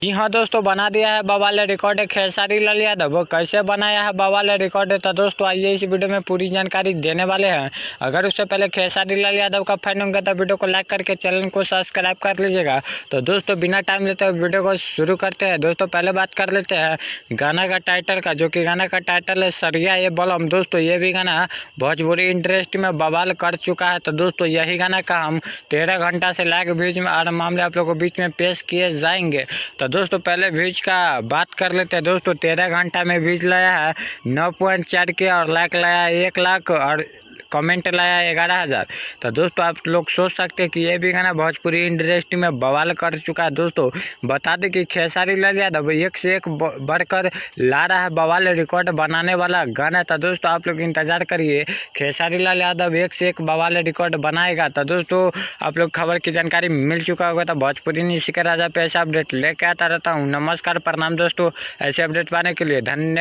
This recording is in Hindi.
जी हाँ दोस्तों, बना दिया है बवाल रिकॉर्ड खेसारी लाल यादव। वो कैसे बनाया है बवाल रिकॉर्ड, तो दोस्तों आइए इस वीडियो में पूरी जानकारी देने वाले हैं। अगर उससे पहले खेसारी लाल यादव का फैन होंगे तो वीडियो को लाइक करके चैनल को सब्सक्राइब कर लीजिएगा। तो दोस्तों बिना टाइम लेते हुए वीडियो को शुरू करते हैं। दोस्तों पहले बात कर लेते हैं गाना का टाइटल का, जो कि गाना का टाइटल है सरिया ये बलम। दोस्तों ये भी गाना भोजपुरी इंडस्ट्री में बवाल कर चुका है। तो दोस्तों यही गाना का हम 13 घंटा से लाइक व्यूज में और मामले आप लोगों को बीच में पेश किए जाएंगे। तो दोस्तों पहले व्यूज का बात कर लेते हैं। दोस्तों 13 घंटा में व्यूज लाया है 9.4 के और लाइक लाया है 1 लाख और कमेंट लाया 11,000। तो दोस्तों आप लोग सोच सकते हैं कि ये भी गाना भोजपुरी इंडस्ट्री में बवाल कर चुका है। दोस्तों बता दें कि खेसारी लाल यादव एक से एक बढ़कर ला रहा है बवाल रिकॉर्ड बनाने वाला गाना। तो दोस्तों आप लोग इंतजार करिए, खेसारी लाल यादव एक से एक बवाल रिकॉर्ड बनाएगा। तो दोस्तों आप लोग खबर की जानकारी मिल चुका होगा। तो भोजपुरी न्यूज़ के राजा पे ऐसा अपडेट लेके आता रहता हूँ। नमस्कार, प्रणाम दोस्तों। ऐसे अपडेट पाने के लिए धन्यवाद।